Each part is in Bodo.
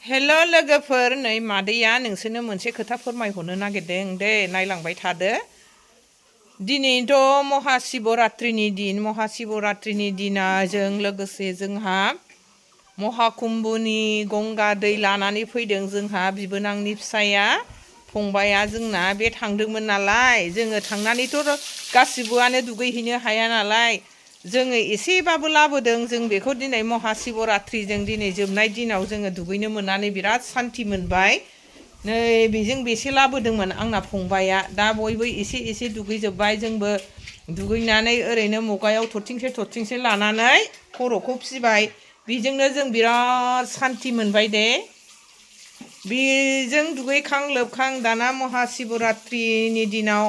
हेल' लोगोफोर नै मादैया नोंसोरनो मोनसे खोथा फोरमायहरनो नागिरदों दे नायलांबाय थादो। दिनैथ' महाशिवरात्रिनि दिन महाशिवरात्रिनि दिनाजों लोगोसे जोंहा महाकुम्भनि गंगा दै लानानै फैदों जोंहा बिबोनांनि फिसाया फंबाया जोंना बे थांदोंमोन नालाय जोङो थांनानैथ' गासिबोआनो दुगैहैनो हाया नालाय जोङो एसेबाबो लाबोदों जों बेखौ दिनै महाशिवरात्रिजों दिनै जोबनाय दिनाव जोङो दुगैनो मोननानै बिराद सान्ति मोनबाय। नै बेजों बेसे लाबोदोंमोन आंना फंबाया दा बयबो एसे एसे दुगैजोब्बाय जोंबो दुगैनानै ओरैनो मुगायाव थरथिंसे लानानै खर'खौ फिबाय बेजोंनो जों बिराद सान्ति मोनबाय दे। बेजों दुगैखां लोबखां दाना महाशिवरात्रिनि दिनाव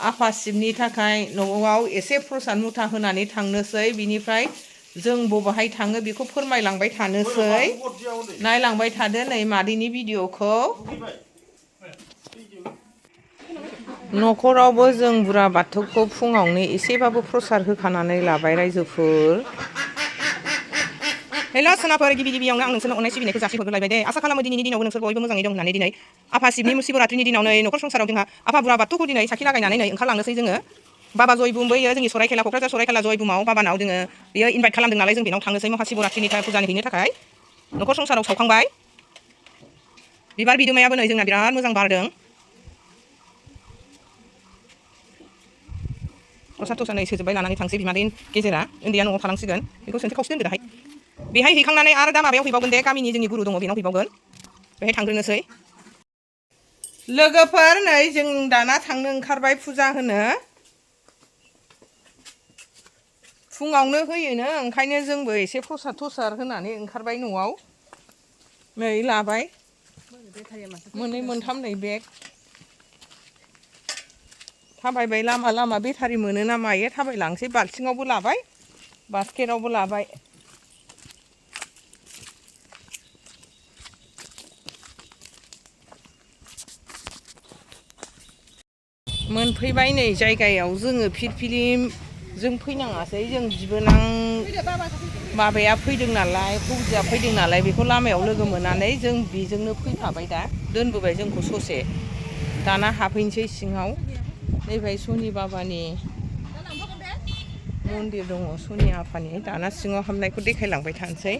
आफा शिबनि थाखाय न'आव एसे प्रसाद मुथा होनानै थांनोसै बिनिफ्राय जों बबेहाय थाङो बेखौ फोरमायलांबाय थानोसै नायलांबाय थादो नै मादैनि भिडिअ'खौ। न'खरावबो जों बुरा बाथौखौ फुङावनो एसेबाबो प्रसाद होखानानै लाबाय रायजोफोर। हेल' सोनाफोर गिबियावनो आं नोंसोरनो अननाय सिबिनायखौ जासिहरलायबाय दे। आसा खालामो दिनैनि दिनावबो नोंसोर बयबो मोजाङै दं होननानै दिनै आफा शिबनि शिवरात्रिनि दिनाव नै न'खर संसाराव जोंहा आफा बुरा बाथौखौ दिनै साखि लागायनानै नै ओंखारलांनोसै जोङो। बाबा जयबुम बैयो जोंनि सरायखेला क'क्राझार सरायखेला जयबुमाव बाबानाव जोङो बेयो इनभाइट खालामदों नालाय जों बेनाव थांनोसै महाशिवरात्रिनि फुजानि हैनो थाखाय। न'खर संसाराव सावखांबाय बिबार बिदुमायाबो नै जोंना बिराद मोजां बारदों। प्रसाद थसा नै सोजोब्बाय लानानै थांसै बिमादै गेजेरा उन्दैया न'आव थालांसिगोन बेखौ सोंसै खावसे दोनदो दाहाय। बेहाय हैखांनानै आरो दा माबायाव हैबावगोन दे गामिनि जोंनि गुरु दङ बेनाव हैबावगोन बेहाय थांग्रोनोसै। लोगोफोर नै जों दाना थांनो ओंखारबाय फुजा होनो फुङावनो होयोनो ओंखायनो जोंबो एसे प्रसाद थसाद होनानै ओंखारबाय न'आव नै लाबाय मोननै मोनथाम नै बेग थाबायबाय लामा बेटारि मोनो ना मायो थाबायलांसै बाल्थिङावबो लाबाय बास्केटावबो लाबाय। मोनफैबाय नै जायगायाव जोङो फिरफिलिजों फैनाङासै जों बिबोनां माबाया फैदों नालाय फौजिया फैदों नालाय बेखौ लामायाव लोगो मोननानै जों बेजोंनो फैफाबाय दा दोनबोबाय जोंखौ ससे दाना हाबफैनोसै सिङाव। नैबे सनि बाबानि मन्दिर दङ सनि आफानि दाना सिङाव हाबनायखौ देखायलांबाय थानोसै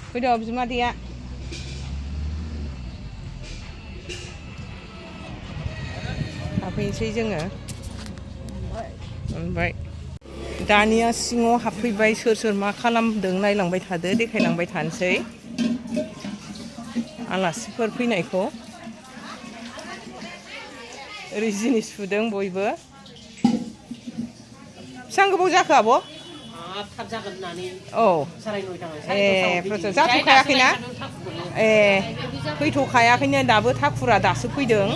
फैद' बिमादैया। हाबफैनोसै जोङो मोनबाय दानिया सिङाव हाबफैबाय सोर मा खालामदों नायलांबाय थादो देखायलांबाय थानोसै आलासिफोर फैनायखौ। ओरै जिनिस सुदों बयबो। बेसेबां गोबाव जाखो आब'? थाब जागोन होननानै औ ए जाथ'खायाखैना ए फैथ'खायाखैनो दाबो थाखुरा दासो फैदों।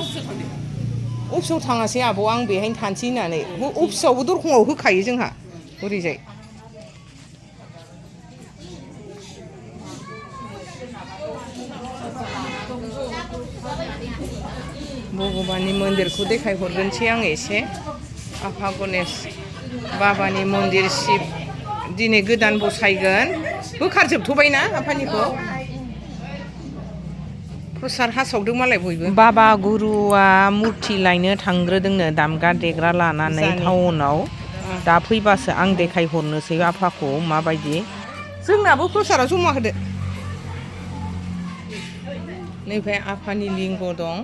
अफिसाव थाङासै आब' आं बेहायनो थानोसै होननानै अफिसावबो दरखंआव होखायो जोंहा ओरैजाय। भगबाननि मन्दिरखौ देखायहरग्रोनोसै आङो एसे आफा गनेश बाबानि मन्दिर शिब दिनै गोदान बसायगोन बोखारजोबथ'बायना आफानिखौ प्रसाद हासावदों मालाय बयबो। बाबा गुरुआ मुरथि लायनो थांग्रोदोंनो दामग्रा देग्रा लानानै टाउनाव दा फैबासो आं देखायहरनोसै आफाखौ माबायदि। जोंनाबो प्रसादाव जमा होदो। नैबे आफानि लिंग दं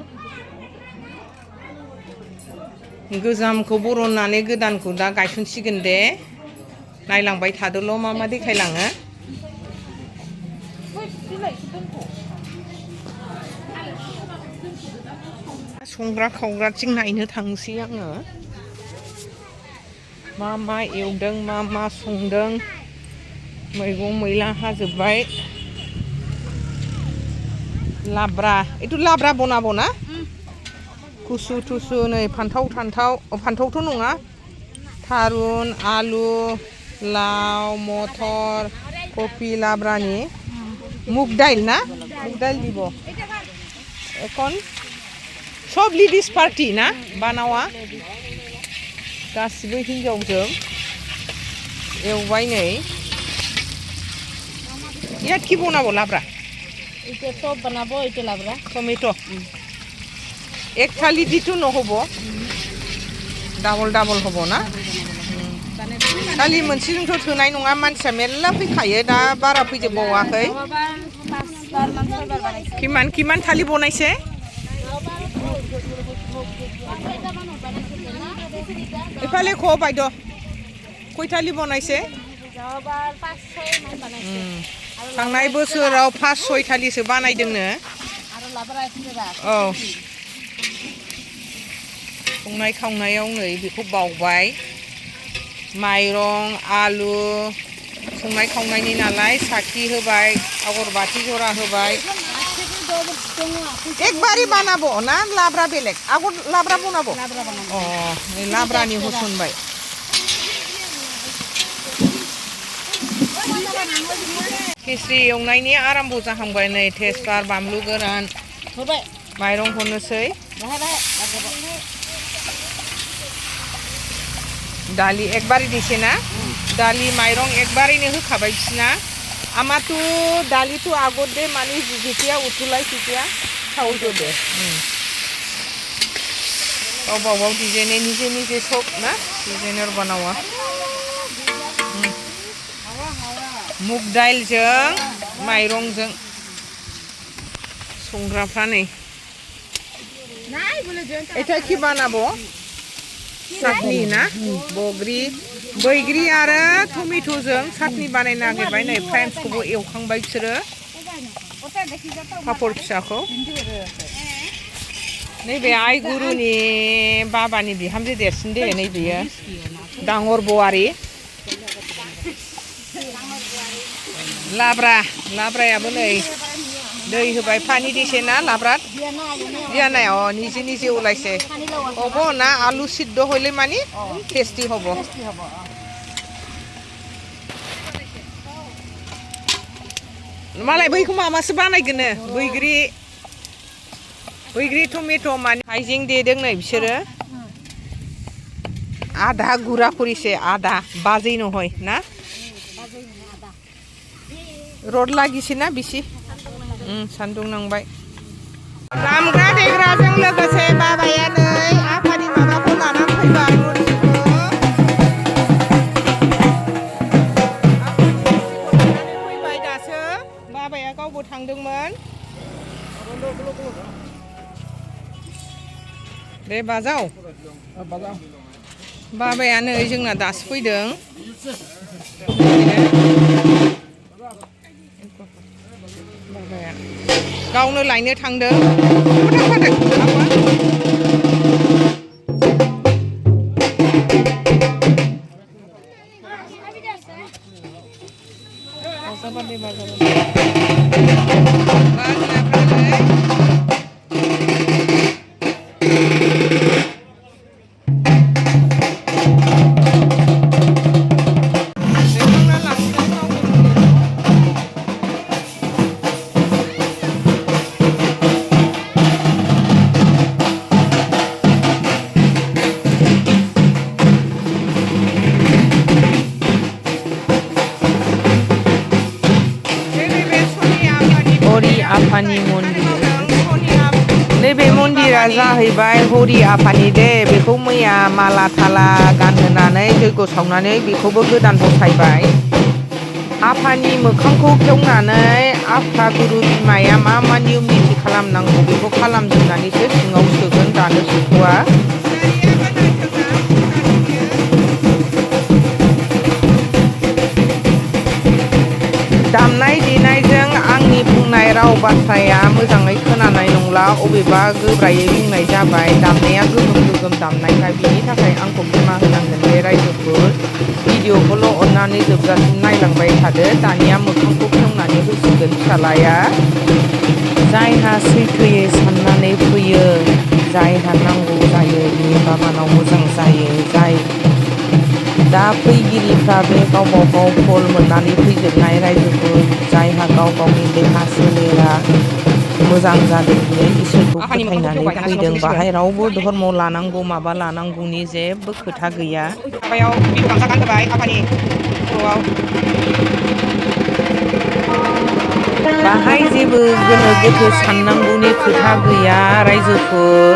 गोजामखौ बरननानै गोदानखौ दा गायसनसिगोन दे नायलांबाय थादोल' मा देखायलाङो। संग्रा खावग्राथिं नायनो थांसै आङो मा एवदों मा संदों मैगं मैला हाजोब्बाय। लाब्रा एथु लाब्रा बना कुसु थुसु नै फान्थावथ' नङा थारुन आलु लाव मटर कफि लाब्रानि मुग दाइल ना मुग दाइल দিব এখন सब लेडिस पार्टी ना बानावा गासिबो हिनजावजों एवबाय नै ইয়াত কি বনাব লাব্রা Itu top banabo itu labra. Tomato এক থালি দিটো নহ'ব ডাবल হ'ব ना दालि मोनसेजोंथ' थोनाय नङा मानसिया मेरला फैखायो दा बारा फैजोबबावाखै किमान थालि बनायसे एफाले ख बायद' खय थालि बनायसे थांनाय बोसोराव 5-6 थालिसो बानायदोंनो औ संनाय खावनायाव नै बेखौ बावबाय माइरं आलु संनाय खावनायनि नालाय साखि होबाय अगरबाथि जरा होबाय एकबारि बानाबो ना लाब्रा बेलेग आगर लाब्रा बनाबो अ नै लाब्रानि होसनबाय खिस्रि एवनायनि आराम्भ जाहांबाय नै तेजपात बानलु गोरान माइरं हरनोसै दालि एकबारि दिसे ना दालि माइरं एकबारिनो होखाबाय बिसिना आमाथु दालिथु आगर दे माने जिजिया उथुलाय सिजिया थावजो दे गावबागाव डिजाइने निजे सब ना डिजाइनार बानावा मुग दाइलजों माइरंजों संग्राफ्रा नै এটা কি বানাবো চাটনি ना बैग्रि आरो टमेट'जों चाटनि बानायनो नागिरबाय नै फ्राइसखौबो एवखांबाय बिसोरो पापर फिसाखौ नैबे आइ गुरुनि बाबानि बिहामजो देरसिन दे नैबेयो डांगर बोवारि लाब्रायाबो नै दै होबाय पानी दिसे ना लाब्रात दिया নাই निजे ওলাইছে হ'ব না আলু সিদ্ধ হইলে মানে টেস্টি হ'ব मालाय बैखौ मामासो बानायगोनो बैग्रि टमेट' माने हाइजें देदों नै बिसोरो आधा गुरा करिसे आधा बाजै নহয় ना रड लागिसे ना बिसि सान्दुं नांबाय दामग्रा देग्राजों लोगोसे बाबाया नै आफानि माबाखौ लानानै फैबाय फैबाय दासो बाबाया गावबो थांदोंमोन दे बाजाव बाबाया नै जोंना दासो फैदों गावनो लायनो थांदों आफानि मन्दिर नैबे मन्दिरा जाहैबाय हरि आफानि दे बेखौ मैया माला थाला गानहोनानै जैग' सावनानै बेखौबो गोदान बसायबाय आफानि मोखांखौ खेवनानै आफा गुरु बिमाया मा नियम निथि खालामनांगौ बेखौ खालामजोबनानैसो सिङाव सोगोन दानो सोथ'वा दामनाय देनायजों आंनि बुंनाय राव बाथ्राया मोजाङै खोनानाय नंला अबेबा गोब्रायै बुंनाय जाबाय दामनाया गोगोम दामनायखाय बिनि थाखाय आंखौ निमाहा होनांगोन बे रायजोफोर भिडिअखौल' अननानै जोबजासिम नायलांबाय थादो दानिया मोखांखौ खेवनानै होसिगोन फिसालाया जायहा सैथोयै साननानै फैयो जायहा नांगौ जायो बिनि बागानाव मोजां जायो जाय दा फैगिरिफ्रा बे गावबा गाव फल मोननानै फैजोबनाय रायजोफोर जायहा गाव गावनि देहा सोलेरा मोजां जादों बियो इसोरखौ फोथायनानै फैदों बाहाय रावबो धर्म लानांगौ माबा लानांगौनि जेबो खोथा गैया माबायाव बिहु गामसा गानहोबाय आफानि खर'आव बाहाय जेबो गोनो गोथो साननांगौनि खोथा गैया रायजोफोर।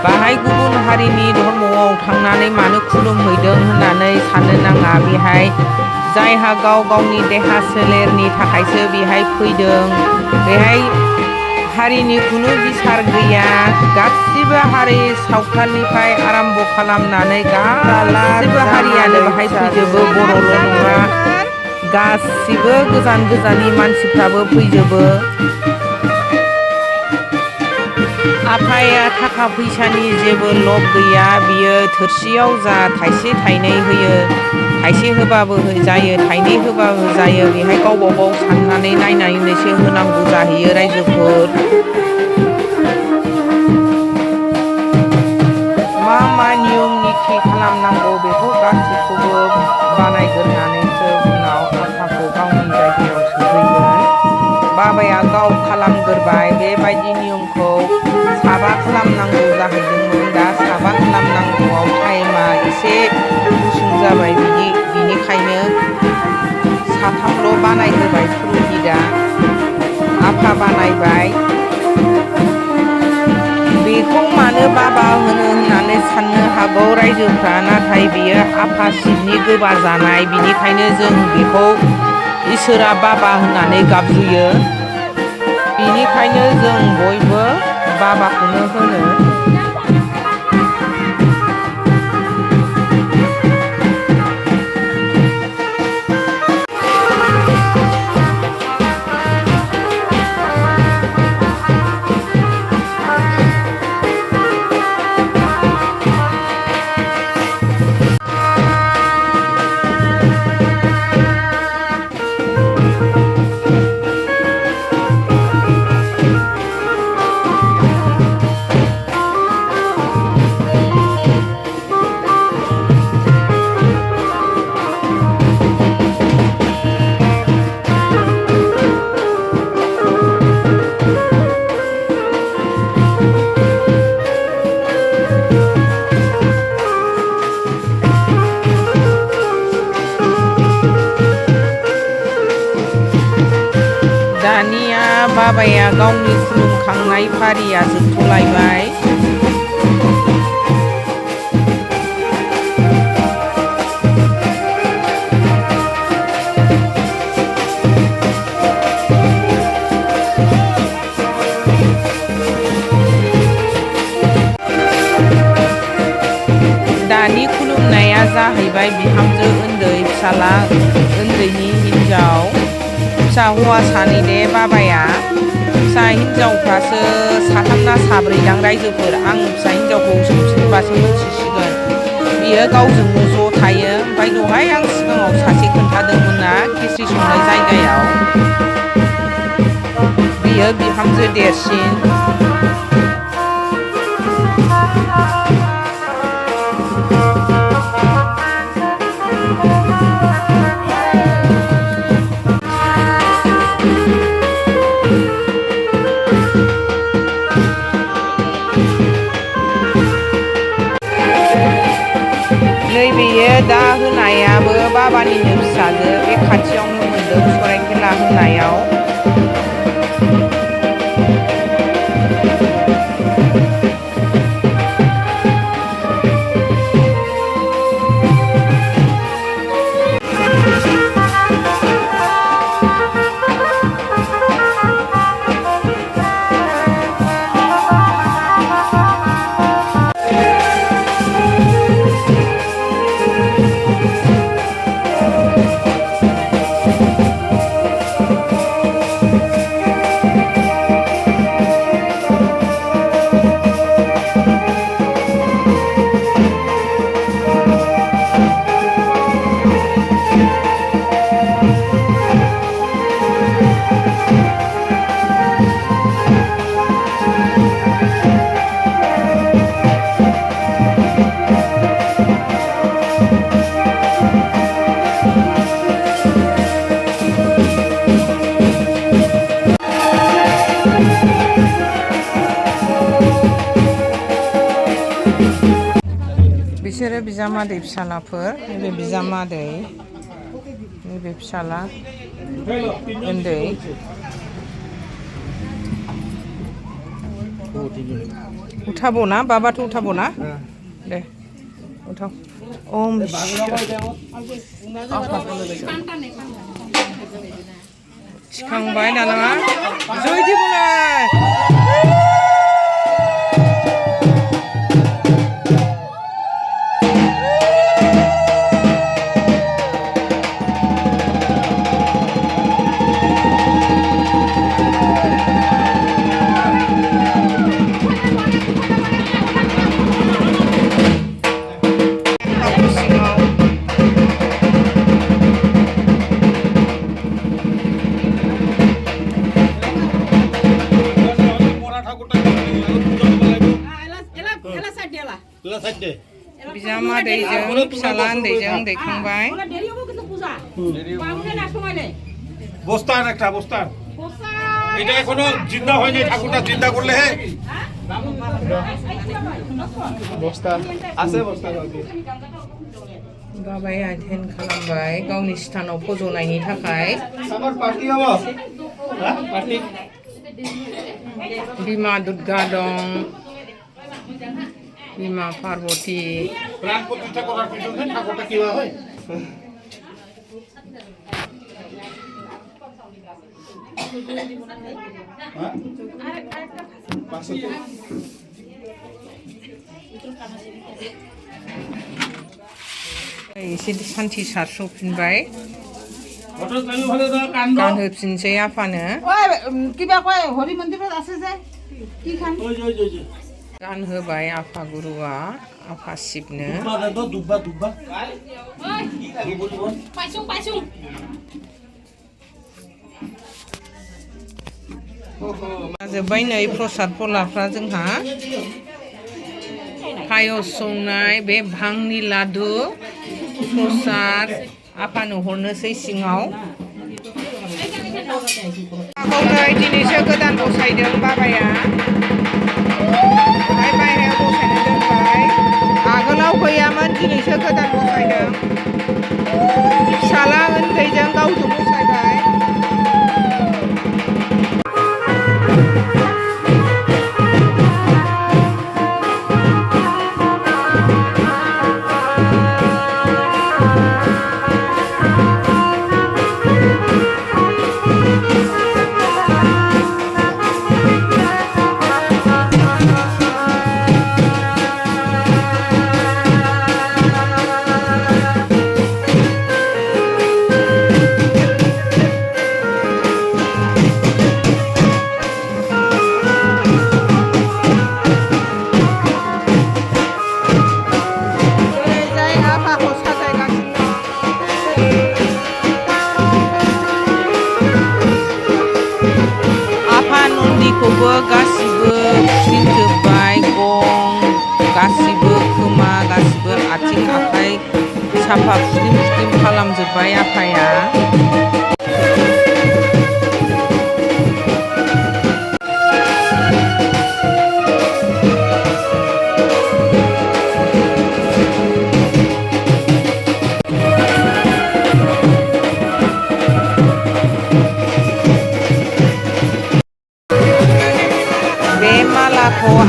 बाहाय गुबुन हारिनि धर्मआव थांनानै मानो खुलुमहैदों होननानै साननो नाङा। बेहाय जायहा गाव गावनि देहा सोलेरनि थाखायसो बेहाय फैदों। बेहाय हारिनि खुनु बिसार गैया। गासिबो हारि सावथालनिफ्राय आराम्भ खालामनानै गासिबो हारियानो बाहाय फैजोबो। बर'ल' नङा, गासिबो गोजान गोजाननि मानसिफ्राबो फैजोबो। आफाया थाखा फैसानि जेबो लब गैया। बियो थोरसियाव जा थाइसे थाइनै होयो, थाइसे होबाबो जायो, थाइनै होबाबो जायो। बेहाय गावबा गाव साननानै नायनानैसो होनांगौ जाहैयो रायजोफोर। मा मा नियम निथि खालामनांगौ बेखौ गासैखौबो बानायग्रोनानैसो उनाव आफाखौ गावनि जायगायाव सोहैगोन। बाबाया गाव खालामग्रोबाय। बेबायदि नियमखौ साबा खालामनांगौ जाहैदोंमोन। दा साबा खालामनांगौआव टाइमा एसे गुसुं जाबाय। बिनिखायनो साथामल' बानायहोबाय पुर'हितआ। आफा बानायबाय। बेखौ मानो बाबा होनो होननानै साननो हागौ रायजोफ्रा, नाथाय बेयो आफा शिबनि गोबा जानाय। बिनिखायनो जों बेखौ इसोरा बाबा होननानै गाबज्रियो। बिनिखायनो जों बयबो बाबाखौनो होनो। दानिया बाबाया गावनि खुलुमखांनाय फारिया जोबथ'लायबाय। दानि खुलुमनाया जाहैबाय बिहामजो उन्दै, फिसाला उन्दैनि हिन्जाव, फिसा हौवा सानैदे बाबाया। फिसा हिन्जावफ्रासो साथामना साब्रैदां रायजोफोर। आं फिसा हिन्जावखौ सोंफिनबासो मिथिसिगोन। बियो गावजोंनो ज' थायो। ओमफ्राय दहाय आं सिगाङाव सासे खोन्थादोंमोन ना खिस्रि संनाय जायगायाव, बियो बिहामजो देरसिन। नैबेयो दा होनायाबो बाबानिनो फिसाजो। बे खाथियावनो मोनदों सरायखेला होनायाव। बिसोरो बिजामादै फिसालाफोर। नैबे बिजामादै, नैबे फिसाला उन्दै। उठाबो ना बाबाथ' उठाबो ना दे उठाव ओम थिखांबाय दाना जय दिबुलाय बिजामा दैजों फिसाला उन्दैजों दैखांबाय বস্তান একটা বস্তান এটা এখনো জিন্দা হয়নি ঠাকুরটা জিন্দা করলে হে বস্তা আছে বস্তা बाबाया ध्यान खालामबाय गावनि स्थानाव फज'नायनि थाखाय আমার পার্টি হবো হ্যাঁ পার্টি बिमा दुर्गा दं बिमा पार्वती প্রাণ প্রতিষ্ঠা করার পিছনে ঠাকুরটা কিভাবে হয় एसे सान्थि सारस्र'फिनबाय ফটো চালু হলে দাও কান্দ गानहोफिनसै आफानो কিবা কয় হৰি মন্দিৰত আছে যে কি খান ওই ওই ওই गानहोबाय आफा गुरुआ आफा शिबनो দুব্বা দাও দুব্বা দুব্বা जोब्बाय नै प्रसाद पलाफ्रा जोंहा पायस संनाय बे भांनि लादु प्रसाद आफानो हरनोसै सिङाव नै दिनैसो गोदान बसायदों बाबाया ओमफ्राय बायह्रायाव बसायनो दोनबाय आगोलाव गैयामोन दिनैसो गोदान बसायदों फिसाला उन्दैजों गावजों बसायबाय खौबो गासिबो फुस्लिमजोब्बाय गं गासिबो खोमा गासिबो आथिं आखाइ साफा फुस्लिम खालामजोब्बाय आफाया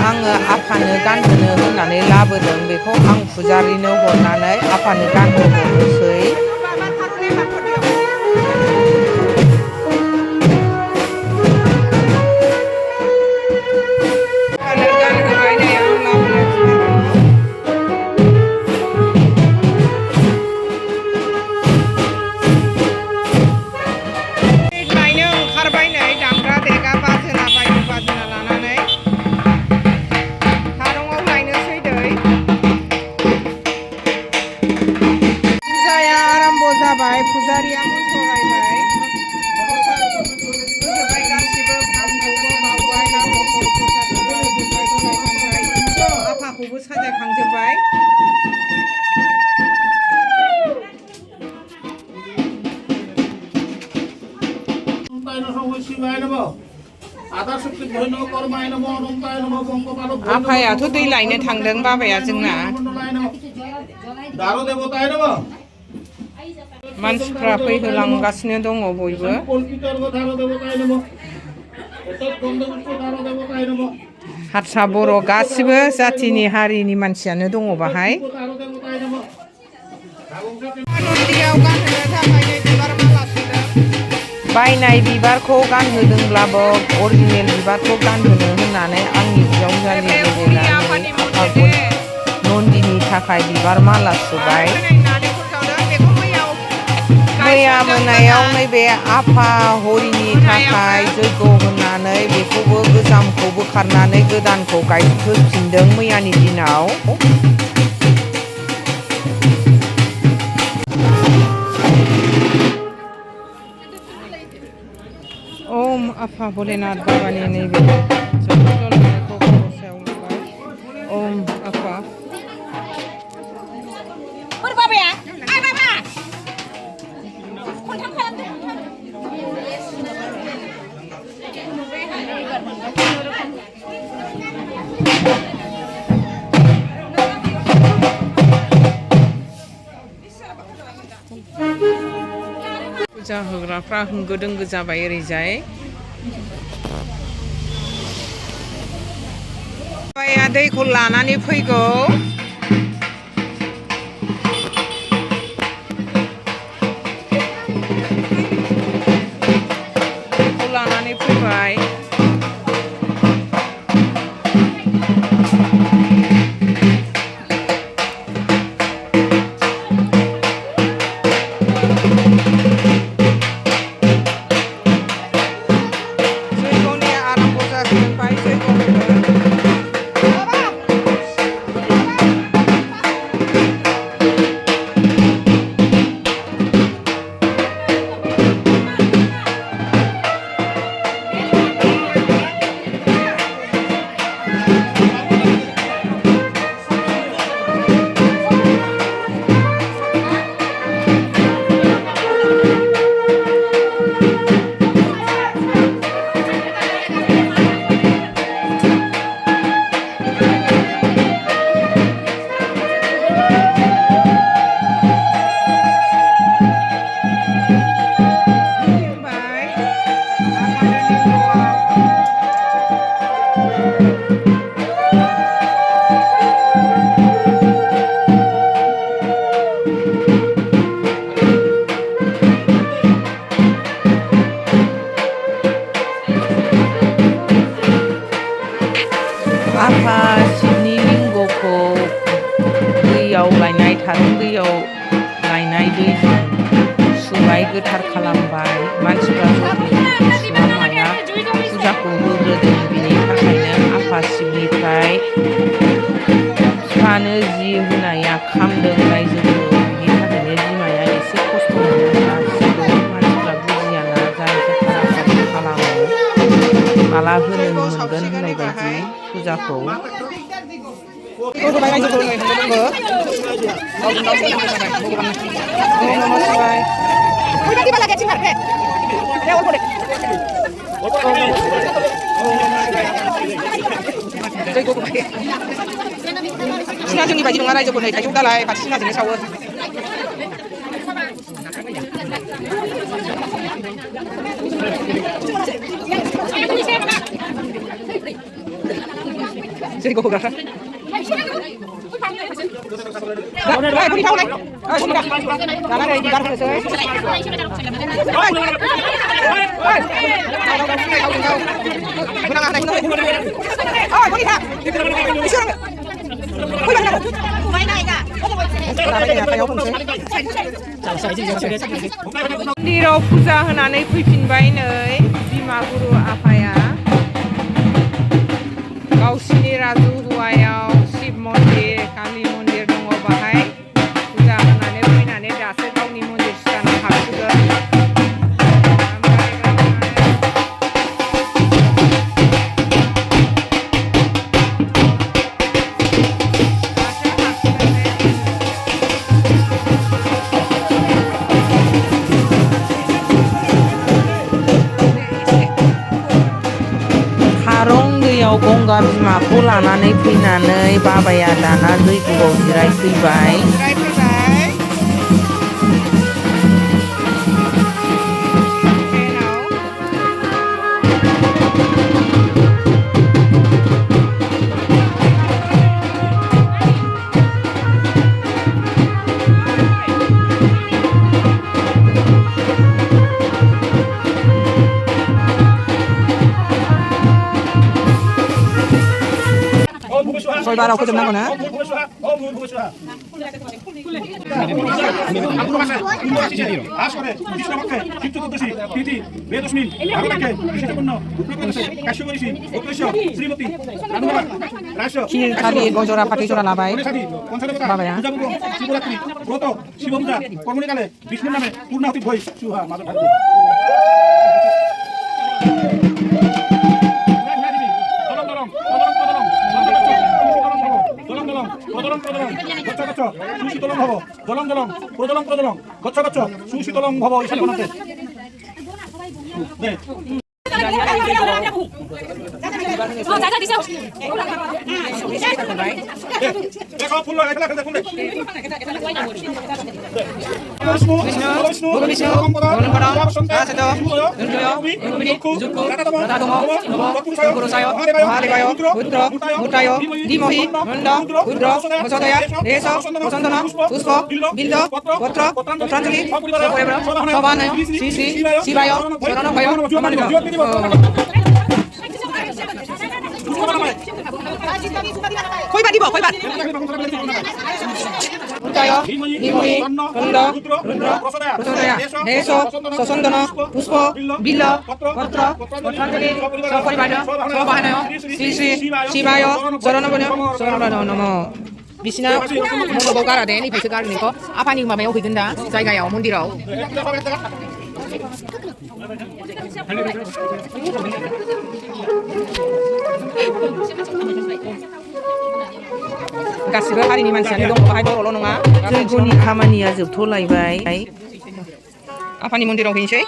आङो आफानो गानहोनो होननानै लाबोदों बेखौ आं फुजारिनो हरनानै आफानो गानहोहरनोसै नायनो ओंखारबाय नै दामग्रा देग्रा बाजोना बाजोना लानानै जाबाय फुजारिया मोसाबाय होजोबबाय गासिबो खामखौबो बावबाय नांगौखौ प्रसादखौबो होजोबबाय फिथाइ-सामथाइ आफाखौबो साजायखांजोब्बाय आफायाथ' दै लायनो थांदों बाबाया जोंना मानसिफ्रा फैहोलांगासिनो दङ बयबो हारसा बर' गासिबो जाथिनि हारिनि मानसियानो दङ बाहाय बायनाय बिबारखौ गानहोदोंब्लाबो अरिजिनेल बिबारखौ गानहोनो होननानै आंनि बिजावजालि गेलेनानै आफा नन्दिनि थाखाय बिबार माला सुबाय मैया मोनायाव नैबे आफा हरिनि थाखाय जैग' होनानै बेखौबो गोजामखौ बोखारनानै गोदानखौ गायहोफिनदों मैयानि दिनाव ओम आफा भोलेनाथ बाबानि नैबे जलायनायखौ खर'सायाव लाबाय ओम आफा फुजा होग्राफ्रा होंगो दोंगो जाबाय ओरैजाय बाबाया दैखौ लानानै फैगौ दैखौ लानानै फैबाय आफा शिबनि लिंगखौ दैयाव लायनाय थारुन दैयाव लायनाय दैजों सुबाय गोथार खालामबाय मानसिफ्रा सुवा माया फुजाखौ होग्रोदों बिनि थाखायनो आफा शिबनिफ्राय बिफानो जि होनाया खामदों रायजोखौ बिनि थाखायनो बिमाया एसे खस्थ' मोनो गासिबो मानसिफ्रा बुजियाना जाय जखारा खालामो माला होनो मोनगोन होननाय बायदि फुजाखौ सिना जोंनि बायदि नङा रायजोफोरनि थाइजौ दालाय बाथि सिनाजोंनो सावो जैग' होग्राफ्रा लानानै बिबार होनोसै मन्दिराव फुजा होनानै फैफिनबाय नै बिमा गुरु आफाया गावसिनि राजु हुवायाव शिब मन्दिर कालि मन्दिर दङ बाहाय फुजा होनानै फैनानै दासो गावनि मन्दिर सिगाङाव हाबसिगोन गंगा बिमाखौ लानानै फैनानै बाबाया दाना जैग'आव जिरायफैबाय गय बाराव फोजोबनांगौ ना 앞으로 가세요. 아시오레 이시나마케 김투뜻이 피티 메도스민 아고다케 이시나군노 프로페스 가시오리시 오토시오 스리모티 아누라 라시오 길 다리 거조라 파티 조라 라바이 오네사디 건사레보다 바바야 부자부고 시보라트리 브로토 시범자 거무니갈레 비스문남에 푸르나우티 보이 슈하 마도 다리 거쳐 수시 돌랑 하고 이 사람한테 네 내가 불러 내가 근데 koibat ibu koibat Percaya, Nimuri, Renda, Rudra, Prosodaya, Deso, Sosondana, Puspo, Bila, Kotra, Kotrantali, Soporibada, Sobahanayo, Sisi, Shibayo, Soronobono, Soronobono. बिसिना मबाव गारा दे नैफायसो गारनिखौ आफानि माबायाव हैगोन दा जायगायाव मन्दिराव गासिबो हारिनि मानसियानो दङ बाहाय बर'ल' नङा जयग'नि खामानिया जोबथ'लायबाय आफानि मन्दिराव हैनोसै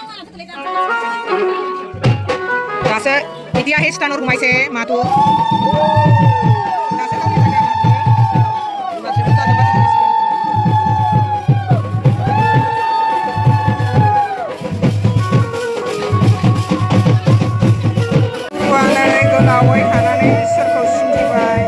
दासो इदिया हे स्टानर रुमायसे माथु गोलावै थानानै इसोरखौ सिबिबाय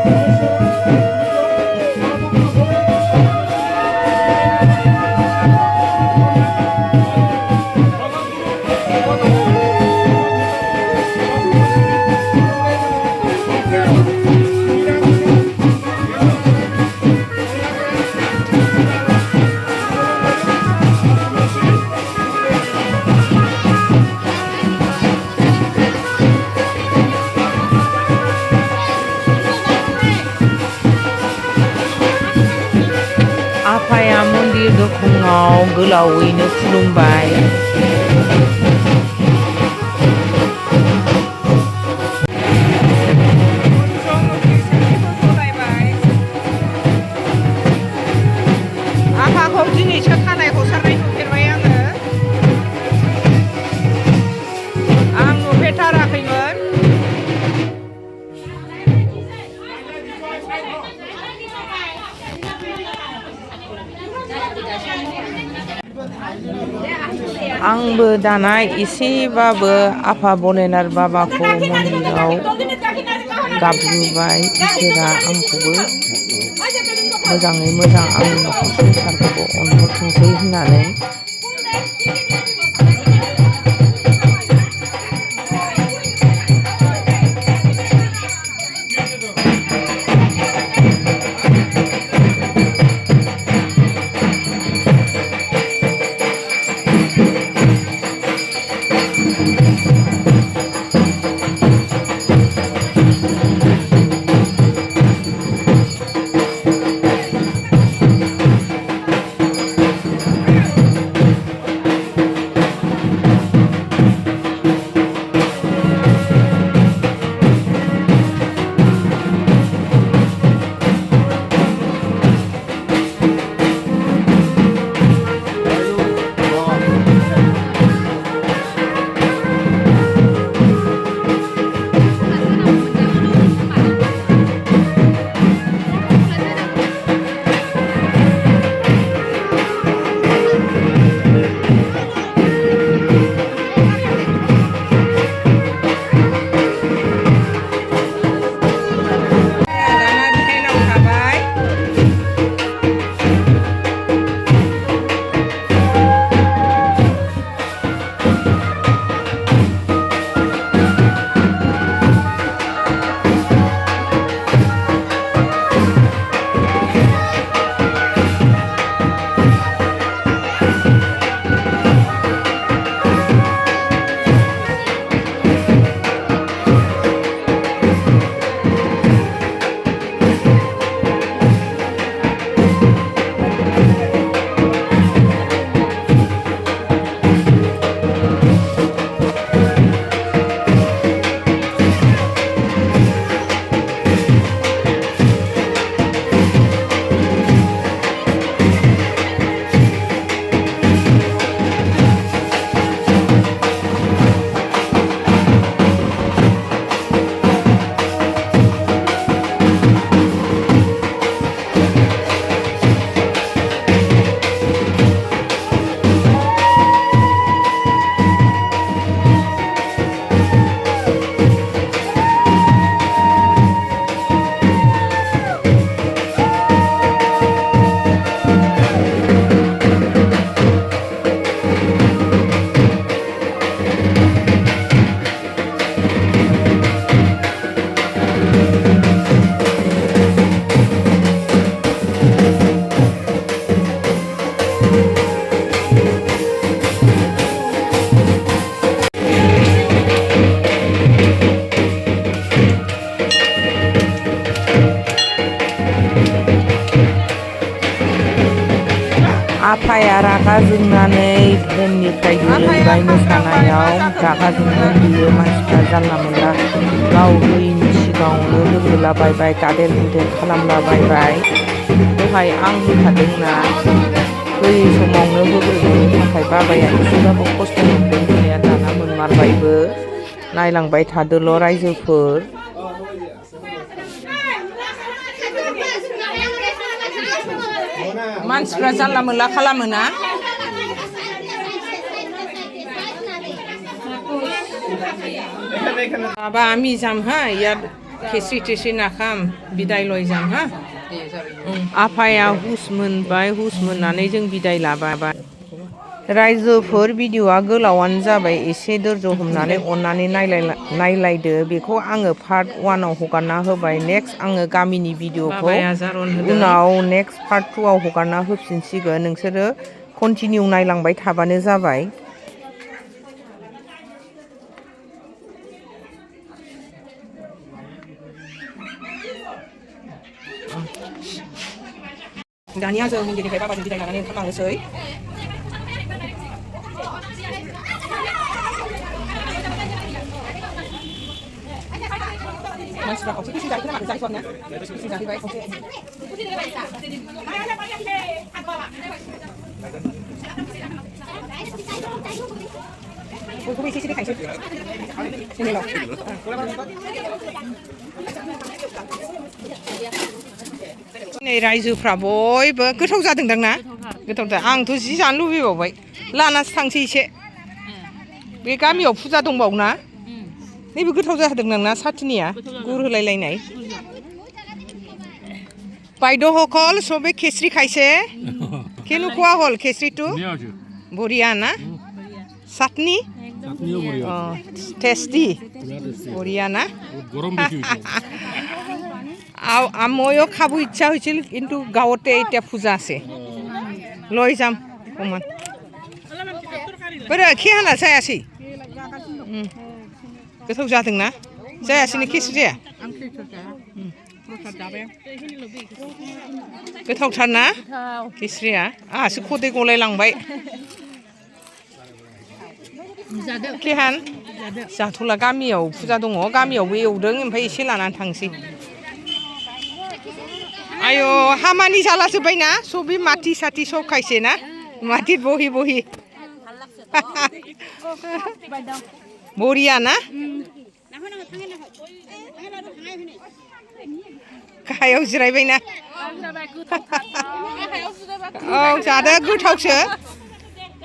आफाया मन्दिर दरखङाव गोलावैनो खुलुमबाय आफाखौ दिनैसो खानाय हसारनाय नुफेरबाय आं नुफेरथाराखैमोन आंबो दाना एसेबाबो आफा भलेनाथ बाबाखौ मन्दिराव गाबज्रिबाय इसोरा आंखौबो मोजाङै मोजां आंनि न'खर संसारखौ अनहरथोंसै होननानै आफाया रागा जोंनानै ट्रेननिफ्राय गोलैबाय मोसानायाव रागा जोंनानै बियो मानसिफ्रा जानला मोनला गाव होयिनि सिगाङावनो होबोलाबायबाय गादेर गुदेर खालामलाबायबाय दहाय आं होखादोंना होयै समावनो होग्रोनायनि थाखाय बाबाया एसेबाबो खस्थ' मोनदों बिमाया दाना मोनमारबायबो नायलांबाय थादोल' रायजोफोर मानसिफ्रा जानला मोनला खालामोना माबा आमी যাম হা ইয়াত খেচি টেচি নাখাম বিদায় লৈ যাম হা आफाया हुस मोनबाय हुस मोननानै जों बिदाय लाबाय रायजोफोर भिडिअ'आ गोलावानो जाबाय एसे धोर्ज हमनानै अननानै नायलायदो बेखौ आङो पार्ट 1 आव हगारना होबाय नेक्स्ट आङो गामिनि भिडिअ'खौ उनाव नेक्स्ट पार्ट 2 आव हगारना होफिनसिगोन नोंसोरो कन्टिनिउ नायलांबाय थाबानो जाबाय दानिया जों मन्दिरनिफ्राय बाबाजों बिदाय लानानै ओंखारलांनोसै मानसिफ्रा खावसे खुसि जाहैखोना माखो जाहैथ'वाखैना खुसि जाहैबाय खावसे बयखौबो एसे एसे देखायसै नै रायजोफ्रा बयबो गोथाव जादोंदां ना गोथावथार आंथ' जि जानो लुबैबावबाय लानासो थांसै एसे बे गामियाव फुजा दंबावो ना नैबे गोथाव जादों ना सातनिया गुर होलायलायनाय বাইদেউসকল চবে খিচৰি খাইছে কেনেকুৱা হ'ল খিচৰিটো বঢ়িয়া না চাটনি টেষ্টি বঢ়িয়া না ময়ো খাব ইচ্ছা হৈছিল কিন্তু গাঁৱতে এতিয়া পূজা আছে লৈ যাম অকণমান बोरो खेहाना जायासै गोथाव जादोंना जायासैनो খিচৰিया गोथावथार ना খিচৰিया आंहासो खदै गलायलांबाय खेहान जाथ'ला गामियाव फुजा दङ गामियावबो एवदों ओमफ्राय एसे लानानै थांसै आयौ हामानि जालाजोब्बायना सबि माथि साथि सब खायसे ना माथि बहि बहि बरिया ना गाहायाव जिरायबायना औ जादो गोथावसो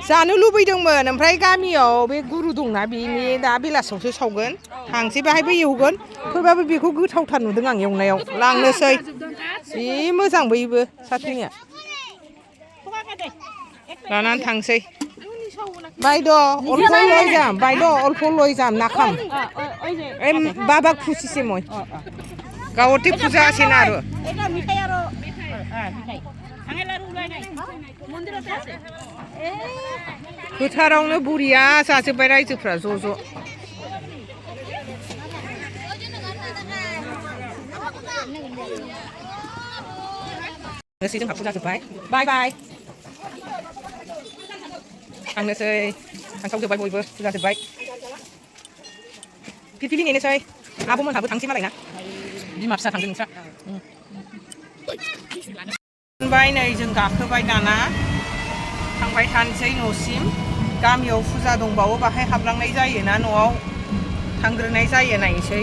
जानो लुबैदोंमोन ओमफ्राय गामियाव बे गुरु दंना बेनि दा बेलासियावसो सावगोन थांसै बाहायबो एवगोन थेवबाबो बेखौ गोथावथार नुदों आं एवनायाव लांनोसै जि मोजां बैबो साथनिया लानानै थांसै বাইদ' অল্প লৈ যাম বাইদ' অল্প লৈ যাম নাখাম এই বাবাক খুচিছে মই গাঁৱতে পূজা আছে না আৰু फोथारावनो बुरिया जाजोब्बाय रायजोफ्रा ज' ज' जोंहा फुजा जोब्बाय बाय बाय थांनोसै थांसावजोब्बाय बयबो फुजा जोब्बाय पिपिलि नेनोसै आब'मोनहाबो थांसै मालाय ना बिमा फिसा थांदों नोंस्रा बाय नै जों गाखोबाय दाना थांबाय थानोसै न'सिम गामियाव फुजा दंबावो बाहाय हाबलांनाय जायोना न'आव थांग्रोनाय जायो नायनोसै